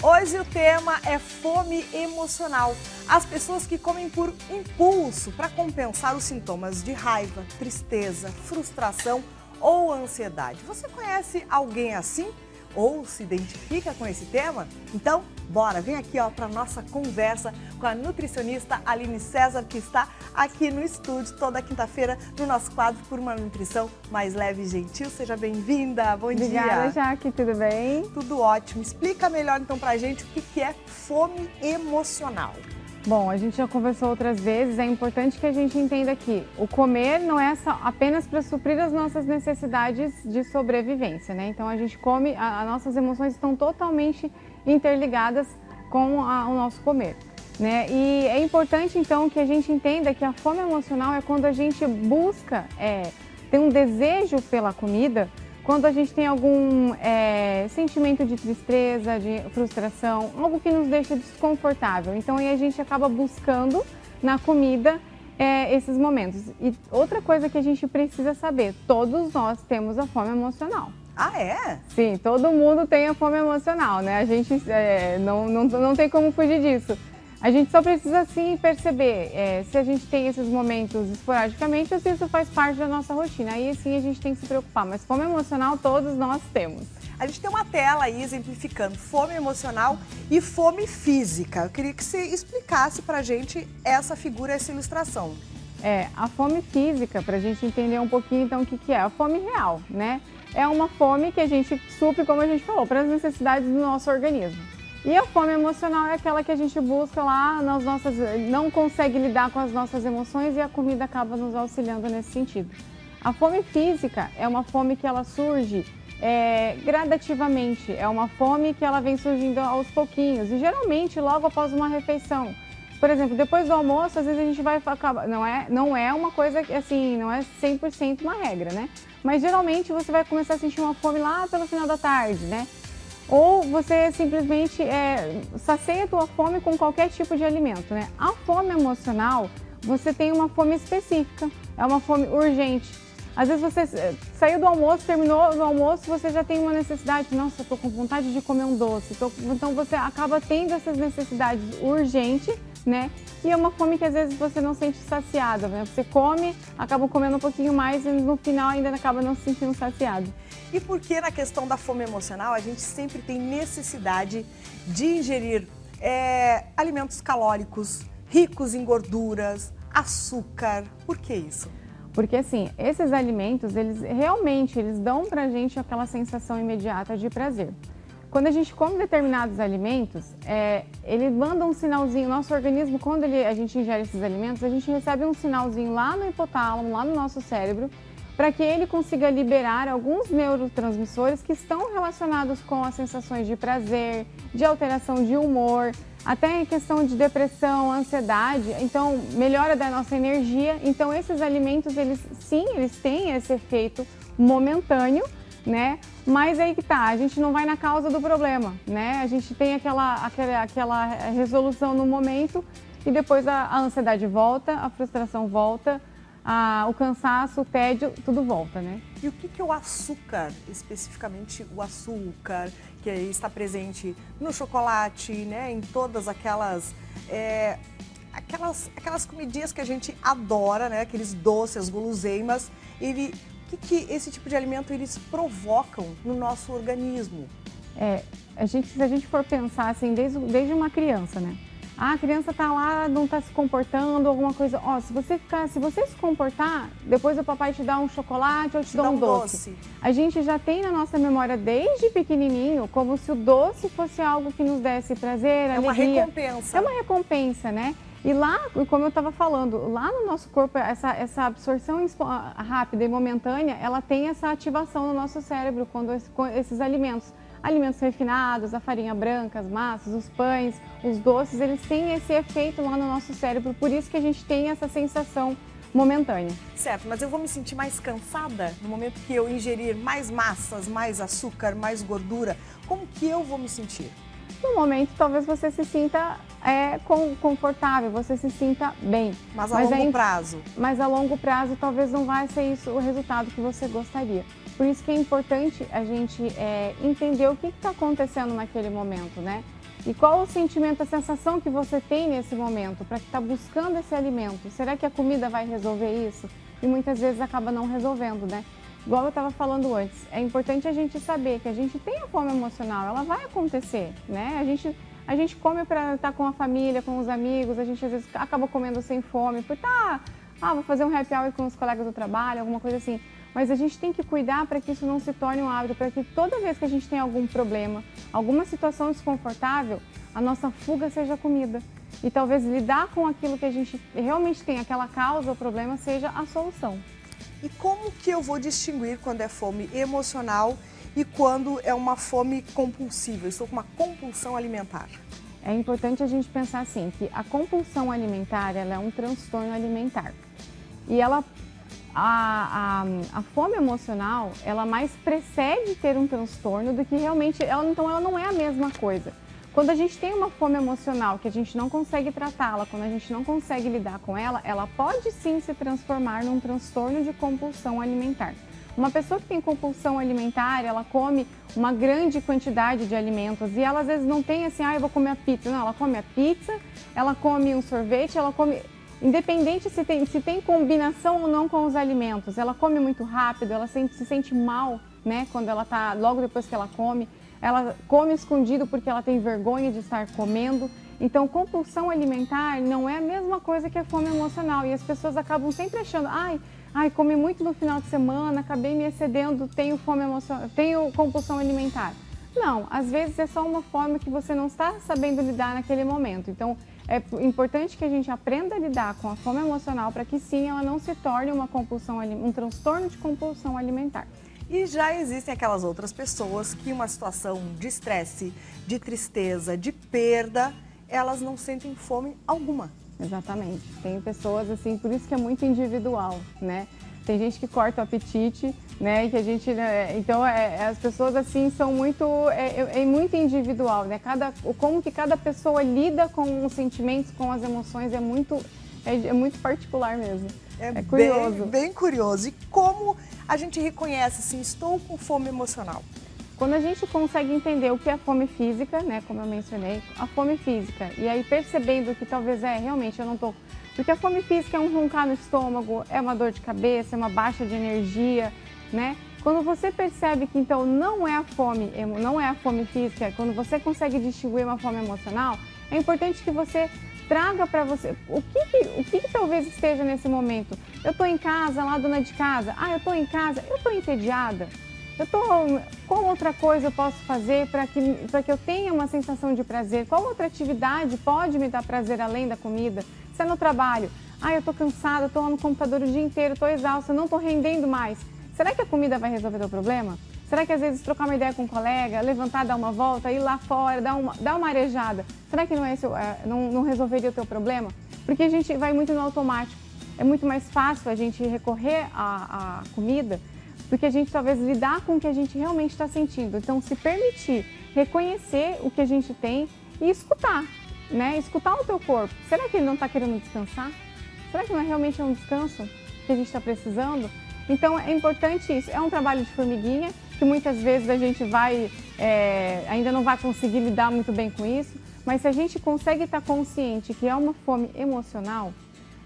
Hoje o tema é fome emocional. As pessoas que comem por impulso para compensar os sintomas de raiva, tristeza, frustração ou ansiedade. Você conhece alguém assim? Ou se identifica com esse tema? Então, bora, vem aqui para nossa conversa com a nutricionista Aline César, que está aqui no estúdio toda quinta-feira no nosso quadro Por uma Nutrição Mais Leve e Gentil. Seja bem-vinda, bom dia. Obrigada, Jaque, tudo bem? Tudo ótimo. Explica melhor então pra gente o que é fome emocional. Bom, a gente já conversou outras vezes, é importante que a gente entenda que o comer não é só apenas para suprir as nossas necessidades de sobrevivência, né? Então a gente come, as nossas emoções estão totalmente interligadas com o nosso comer, né? E é importante então que a gente entenda que a fome emocional é quando a gente busca, tem um desejo pela comida, quando a gente tem algum sentimento de tristeza, de frustração, algo que nos deixa desconfortável. Então aí a gente acaba buscando na comida esses momentos. E outra coisa que a gente precisa saber, todos nós temos a fome emocional. Ah, é? Sim, todo mundo tem a fome emocional, né? A gente não tem como fugir disso. A gente só precisa, sim, perceber se a gente tem esses momentos esporadicamente ou se isso faz parte da nossa rotina. Aí, sim, a gente tem que se preocupar. Mas fome emocional todos nós temos. A gente tem uma tela aí exemplificando fome emocional e fome física. Eu queria que você explicasse pra gente essa figura, essa ilustração. A fome física, pra gente entender um pouquinho, então, o que é a fome real, né? É uma fome que a gente supre, como a gente falou, para as necessidades do nosso organismo. E a fome emocional é aquela que a gente busca lá, não consegue lidar com as nossas emoções e a comida acaba nos auxiliando nesse sentido. A fome física é uma fome que ela surge gradativamente, é uma fome que ela vem surgindo aos pouquinhos e geralmente logo após uma refeição. Por exemplo, depois do almoço, às vezes a gente vai acabar, não é uma coisa assim, não é 100% uma regra, né? Mas geralmente você vai começar a sentir uma fome lá pelo final da tarde, né? Ou você simplesmente sacia a tua fome com qualquer tipo de alimento, né? A fome emocional, você tem uma fome específica, é uma fome urgente. Às vezes você saiu do almoço, terminou do almoço, você já tem uma necessidade, nossa, eu tô com vontade de comer um doce. Então você acaba tendo essas necessidades urgentes, né? E é uma fome que às vezes você não sente saciada, né? Você come, acaba comendo um pouquinho mais e no final ainda acaba não se sentindo saciado. E por que na questão da fome emocional a gente sempre tem necessidade de ingerir alimentos calóricos, ricos em gorduras, açúcar? Por que isso? Porque assim, esses alimentos, eles realmente dão pra gente aquela sensação imediata de prazer. Quando a gente come determinados alimentos, ele manda um sinalzinho, nosso organismo, quando a gente ingere esses alimentos, a gente recebe um sinalzinho lá no hipotálamo, lá no nosso cérebro, para que ele consiga liberar alguns neurotransmissores que estão relacionados com as sensações de prazer, de alteração de humor, até em questão de depressão, ansiedade, então melhora da nossa energia. Então esses alimentos, eles têm esse efeito momentâneo, né? Mas aí que tá, a gente não vai na causa do problema, né? A gente tem aquela resolução no momento e depois a ansiedade volta, a frustração volta, o cansaço, o tédio, tudo volta, né? E o que o açúcar, especificamente o açúcar, que está presente no chocolate, né? Em todas aquelas comidinhas que a gente adora, né? Aqueles doces, as guloseimas, o que esse tipo de alimento eles provocam no nosse organismo? Se a gente for pensar assim, desde uma criança, né? A criança tá lá, não tá se comportando, alguma coisa. Se você se comportar, depois o papai te dá um chocolate ou te dá um doce. A gente já tem na nossa memória desde pequenininho, como se o doce fosse algo que nos desse prazer, alegria. É uma recompensa. É uma recompensa, né? E lá, como eu estava falando, lá no nosso corpo, essa absorção rápida e momentânea, ela tem essa ativação no nosso cérebro quando esses alimentos refinados, a farinha branca, as massas, os pães, os doces, eles têm esse efeito lá no nosso cérebro, por isso que a gente tem essa sensação momentânea. Certo, mas eu vou me sentir mais cansada no momento que eu ingerir mais massas, mais açúcar, mais gordura. Como que eu vou me sentir? No momento, talvez você se sinta confortável, você se sinta bem. Mas a longo prazo? Mas a longo prazo, talvez não vai ser isso o resultado que você gostaria. Por isso que é importante a gente entender o que está acontecendo naquele momento, né? E qual o sentimento, a sensação que você tem nesse momento para que está buscando esse alimento? Será que a comida vai resolver isso? E muitas vezes acaba não resolvendo, né? Igual eu estava falando antes, é importante a gente saber que a gente tem a fome emocional, ela vai acontecer, né? A gente come para estar com a família, com os amigos, a gente às vezes acaba comendo sem fome, por vou fazer um happy hour com os colegas do trabalho, alguma coisa assim. Mas a gente tem que cuidar para que isso não se torne um hábito, para que toda vez que a gente tem algum problema, alguma situação desconfortável, a nossa fuga seja a comida. E talvez lidar com aquilo que a gente realmente tem, aquela causa ou problema, seja a solução. E como que eu vou distinguir quando é fome emocional e quando é uma fome compulsiva? Eu estou com uma compulsão alimentar. É importante a gente pensar assim, que a compulsão alimentar, ela é um transtorno alimentar. E a fome emocional, ela mais precede ter um transtorno do que realmente, então ela não é a mesma coisa. Quando a gente tem uma fome emocional que a gente não consegue tratá-la, quando a gente não consegue lidar com ela, ela pode sim se transformar num transtorno de compulsão alimentar. Uma pessoa que tem compulsão alimentar, ela come uma grande quantidade de alimentos e ela às vezes não tem assim, eu vou comer a pizza. Não, ela come a pizza, ela come um sorvete, ela come... Independente se tem combinação ou não com os alimentos, ela come muito rápido, ela se sente mal, né, quando ela tá, logo depois que ela come escondido porque ela tem vergonha de estar comendo. Então, compulsão alimentar não é a mesma coisa que a fome emocional e as pessoas acabam sempre achando, comi muito no final de semana, acabei me excedendo, tenho fome emocional, tenho compulsão alimentar. Não, às vezes é só uma forma que você não está sabendo lidar naquele momento. Então, é importante que a gente aprenda a lidar com a fome emocional para que sim, ela não se torne um transtorno de compulsão alimentar. E já existem aquelas outras pessoas que em uma situação de estresse, de tristeza, de perda, elas não sentem fome alguma. Exatamente. Tem pessoas assim, por isso que é muito individual, né? Tem gente que corta o apetite, né? E que a gente, então as pessoas assim são muito, muito individual, né? Como que cada pessoa lida com os sentimentos, com as emoções é muito particular mesmo. É curioso. Bem curioso. E como a gente reconhece assim, estou com fome emocional? Quando a gente consegue entender o que é fome física, né, como eu mencionei, a fome física, e aí percebendo que talvez realmente eu não estou... Porque a fome física é um roncar no estômago, é uma dor de cabeça, é uma baixa de energia, né? Quando você percebe que então não é a fome física, quando você consegue distinguir uma fome emocional, é importante que você traga para você o que talvez esteja nesse momento. Eu estou em casa, lá dona de casa, eu estou em casa, eu estou entediada. Qual outra coisa eu posso fazer para que eu tenha uma sensação de prazer? Qual outra atividade pode me dar prazer além da comida? Se é no trabalho, eu estou cansada, estou lá no computador o dia inteiro, estou exausta, não estou rendendo mais. Será que a comida vai resolver o problema? Será que às vezes trocar uma ideia com um colega, levantar, dar uma volta, ir lá fora, dar uma arejada, será que não resolveria o teu problema? Porque a gente vai muito no automático. É muito mais fácil a gente recorrer à comida do que a gente talvez lidar com o que a gente realmente está sentindo. Então, se permitir reconhecer o que a gente tem e escutar, né? Escutar o teu corpo. Será que ele não está querendo descansar? Será que não é realmente um descanso que a gente está precisando? Então, é importante isso. É um trabalho de formiguinha, que muitas vezes a gente ainda não vai conseguir lidar muito bem com isso, mas se a gente consegue estar consciente que é uma fome emocional,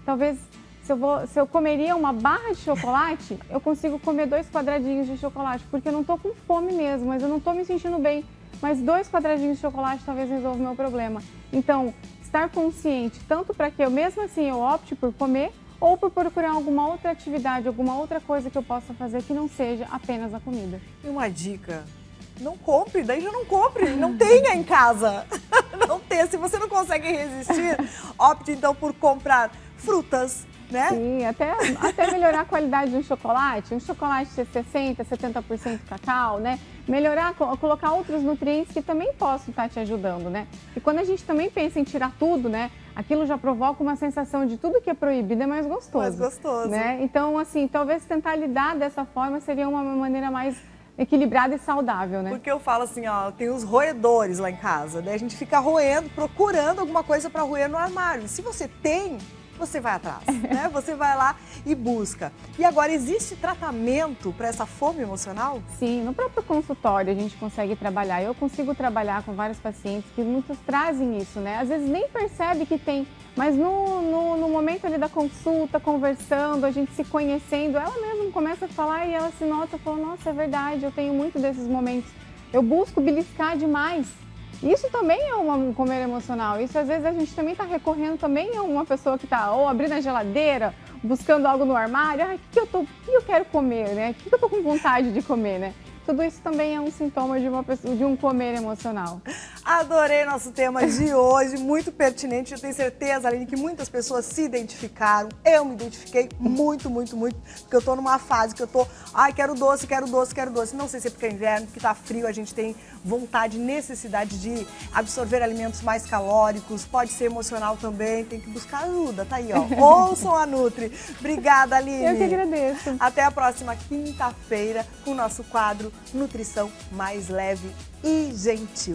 talvez... Se eu comeria uma barra de chocolate, eu consigo comer 2 quadradinhos de chocolate, porque eu não estou com fome mesmo, mas eu não estou me sentindo bem. Mas 2 quadradinhos de chocolate talvez resolva o meu problema. Então, estar consciente, tanto para que eu mesmo assim eu opte por comer, ou por procurar alguma outra atividade, alguma outra coisa que eu possa fazer que não seja apenas a comida. E uma dica, não compre, daí já não compre, não tenha em casa. Não tenha, se você não consegue resistir, opte então por comprar frutas, né? Sim, até melhorar a qualidade de um chocolate de 60%, 70% cacau, né? Melhorar, colocar outros nutrientes que também possam estar te ajudando, né? E quando a gente também pensa em tirar tudo, né? Aquilo já provoca uma sensação de tudo que é proibido é mais gostoso. Mais gostoso. Né? Então, assim, talvez tentar lidar dessa forma seria uma maneira mais equilibrada e saudável, né? Porque eu falo assim, tem os roedores lá em casa, daí a gente fica roendo, procurando alguma coisa para roer no armário. Se você tem, você vai atrás, né? Você vai lá e busca. E agora, existe tratamento para essa fome emocional? Sim, no próprio consultório a gente consegue trabalhar. Eu consigo trabalhar com vários pacientes que muitos trazem isso, né? Às vezes nem percebe que tem, mas no momento ali da consulta, conversando, a gente se conhecendo, ela mesma começa a falar e ela se nota, fala, nossa, é verdade, eu tenho muito desses momentos. Eu busco beliscar demais. Isso também é um comer emocional. Isso às vezes a gente também está recorrendo também a uma pessoa que está ou abrindo a geladeira, buscando algo no armário. Ah, o que eu quero comer, né? O que eu estou com vontade de comer, né? Tudo isso também é um sintoma de um comer emocional. Adorei nosso tema de hoje, muito pertinente. Eu tenho certeza, Aline, que muitas pessoas se identificaram. Eu me identifiquei muito, porque eu tô numa fase que eu tô, ai, quero doce, quero doce, quero doce. Não sei se é porque é inverno, porque tá frio, a gente tem vontade, necessidade de absorver alimentos mais calóricos. Pode ser emocional também, tem que buscar ajuda, tá aí, ó. Ouçam a Nutri. Obrigada, Aline. Eu que agradeço. Até a próxima quinta-feira com o nosso quadro Nutrição Mais Leve e Gentil.